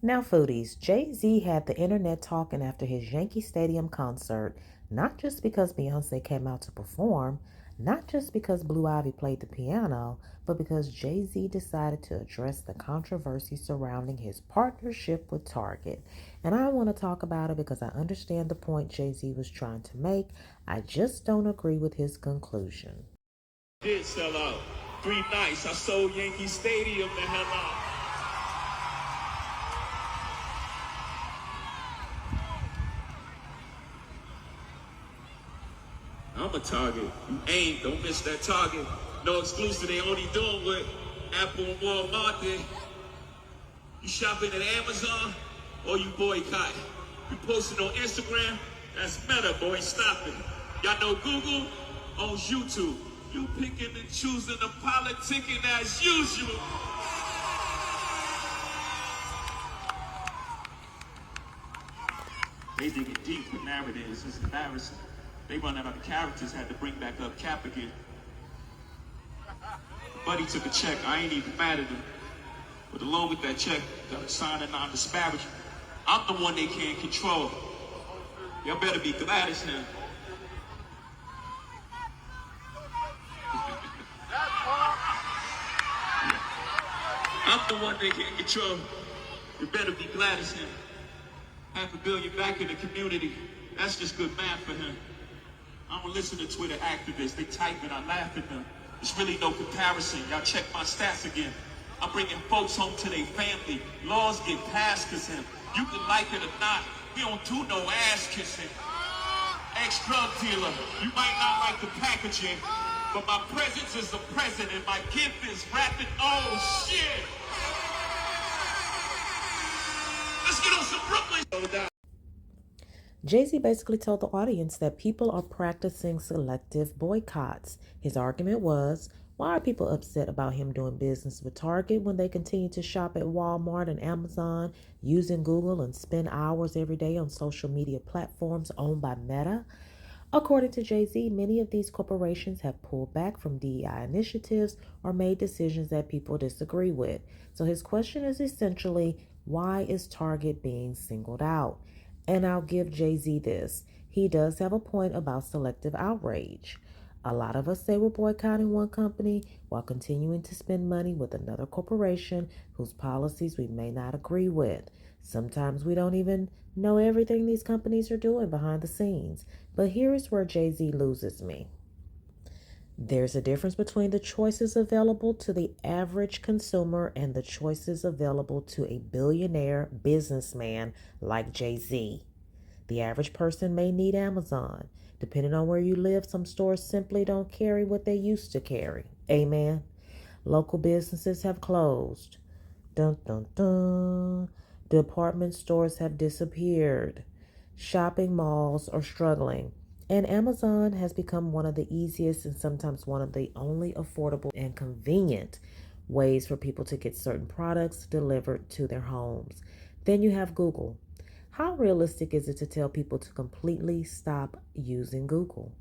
Now, foodies, Jay-Z had the internet talking after his Yankee Stadium concert, not just because Beyoncé came out to perform, not just because Blue Ivy played the piano, but because Jay-Z decided to address the controversy surrounding his partnership with Target. And I want to talk about it because I understand the point Jay-Z was trying to make. I just don't agree with his conclusion. Did sell out 3 nights. I sold Yankee Stadium the hell out. I'm a target. You ain't. Don't miss that target. No exclusive. They only doing what Apple and Walmart did. You shopping at Amazon or you boycott. You posting on Instagram. That's Meta, boy. Stop it. Y'all know Google owns YouTube. You picking and choosing the politicking as usual. They dig it deep with narratives. It's embarrassing. They run out of characters, had to bring back up Cap again. Buddy took a check, I ain't even mad at him. But along with that check, got a sign of non-disparagement. I'm the one they can't control. Y'all better be glad it's him. I'm the one they can't control. You better be glad it's him. $500 million back in the community. That's just good math for him. I don't listen to Twitter activists. They type and I laugh at them. There's really no comparison. Y'all check my stats again. I'm bringing folks home to their family. Laws get passed because him. You can like it or not. We don't do no ass kissing. Ex-drug dealer. You might not like the packaging, but my presence is a present and my gift is rapping. Oh shit. Let's get on some Brooklyn. Jay-Z basically told the audience that people are practicing selective boycotts. His argument was, why are people upset about him doing business with Target when they continue to shop at Walmart and Amazon, using Google and spend hours every day on social media platforms owned by Meta? According to Jay-Z, many of these corporations have pulled back from DEI initiatives or made decisions that people disagree with. So his question is essentially, why is Target being singled out? And I'll give Jay-Z this. He does have a point about selective outrage. A lot of us say we're boycotting one company while continuing to spend money with another corporation whose policies we may not agree with. Sometimes we don't even know everything these companies are doing behind the scenes. But here is where Jay-Z loses me. There's a difference between the choices available to the average consumer and the choices available to a billionaire businessman like Jay-Z. The average person may need Amazon. Depending on where you live, some stores simply don't carry what they used to carry. Amen. Local businesses have closed. Dun dun dun. Department stores have disappeared. Shopping malls are struggling. And Amazon has become one of the easiest and sometimes one of the only affordable and convenient ways for people to get certain products delivered to their homes. Then you have Google. How realistic is it to tell people to completely stop using Google?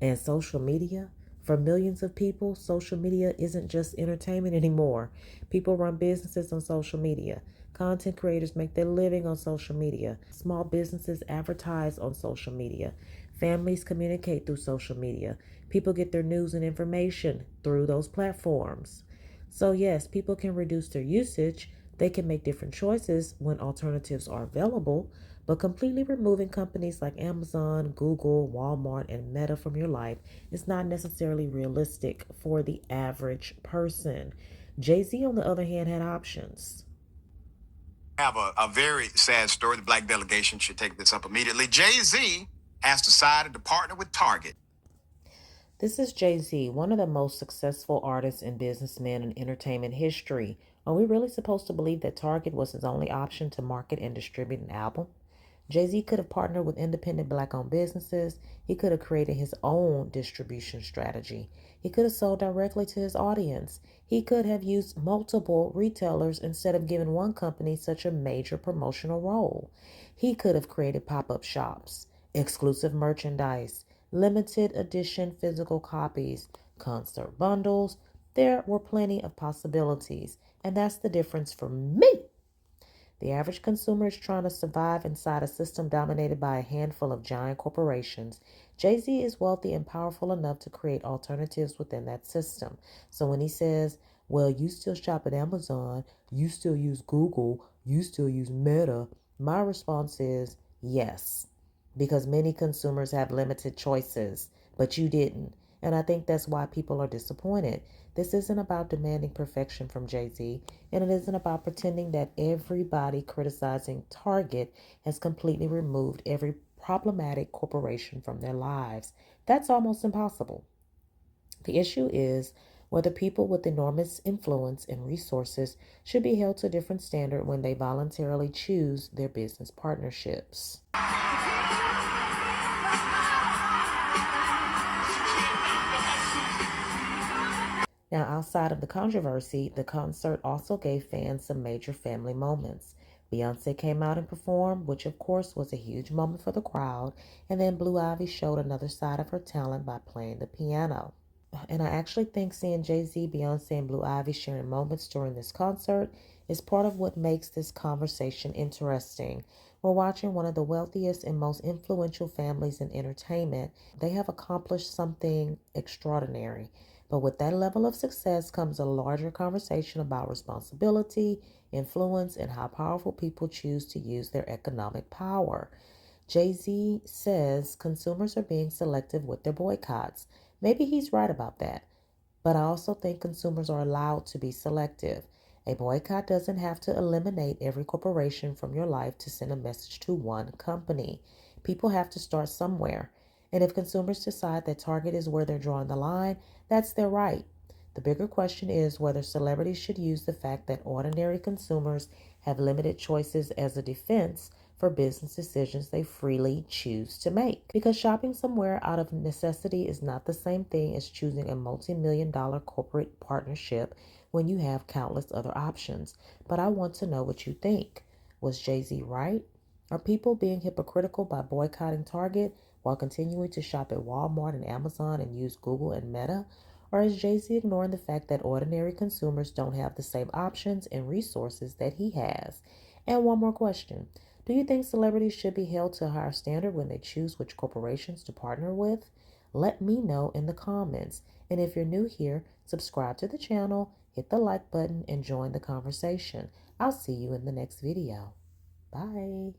And social media? For millions of people, social media isn't just entertainment anymore. People run businesses on social media. Content creators make their living on social media. Small businesses advertise on social media. Families communicate through social media. People get their news and information through those platforms. So yes, people can reduce their usage. They can make different choices when alternatives are available, but completely removing companies like Amazon, Google, Walmart, and Meta from your life is not necessarily realistic for the average person. Jay-Z, on the other hand, had options. I have a very sad story. The black delegation should take this up immediately. Jay-Z has decided to partner with Target. This is Jay-Z, one of the most successful artists and businessmen in entertainment history. Are we really supposed to believe that Target was his only option to market and distribute an album? Jay-Z could have partnered with independent black-owned businesses. He could have created his own distribution strategy. He could have sold directly to his audience. He could have used multiple retailers instead of giving one company such a major promotional role. He could have created pop-up shops, exclusive merchandise, limited edition physical copies, concert bundles. There were plenty of possibilities, and that's the difference for me. The average consumer is trying to survive inside a system dominated by a handful of giant corporations. Jay-Z is wealthy and powerful enough to create alternatives within that system. So when he says, well, you still shop at Amazon, you still use Google, you still use Meta, my response is yes, because many consumers have limited choices, but you didn't. And I think that's why people are disappointed. This isn't about demanding perfection from Jay-Z, and it isn't about pretending that everybody criticizing Target has completely removed every problematic corporation from their lives. That's almost impossible. The issue is whether people with enormous influence and resources should be held to a different standard when they voluntarily choose their business partnerships. Now, outside of the controversy, the concert also gave fans some major family moments. Beyoncé came out and performed, which of course was a huge moment for the crowd, and then Blue Ivy showed another side of her talent by playing the piano. And I actually think seeing Jay-Z, Beyoncé, and Blue Ivy sharing moments during this concert is part of what makes this conversation interesting. We're watching one of the wealthiest and most influential families in entertainment. They have accomplished something extraordinary. But with that level of success comes a larger conversation about responsibility, influence, and how powerful people choose to use their economic power. Jay-Z says consumers are being selective with their boycotts. Maybe he's right about that. But I also think consumers are allowed to be selective. A boycott doesn't have to eliminate every corporation from your life to send a message to one company. People have to start somewhere. And if consumers decide that Target is where they're drawing the line, that's their right. The bigger question is whether celebrities should use the fact that ordinary consumers have limited choices as a defense for business decisions they freely choose to make. Because shopping somewhere out of necessity is not the same thing as choosing a multi-million-dollar corporate partnership when you have countless other options. But I want to know what you think. Was Jay-Z right? Are people being hypocritical by boycotting Target while continuing to shop at Walmart and Amazon and use Google and Meta? Or is Jay-Z ignoring the fact that ordinary consumers don't have the same options and resources that he has? And one more question. Do you think celebrities should be held to a higher standard when they choose which corporations to partner with? Let me know in the comments. And if you're new here, subscribe to the channel, hit the like button, and join the conversation. I'll see you in the next video. Bye.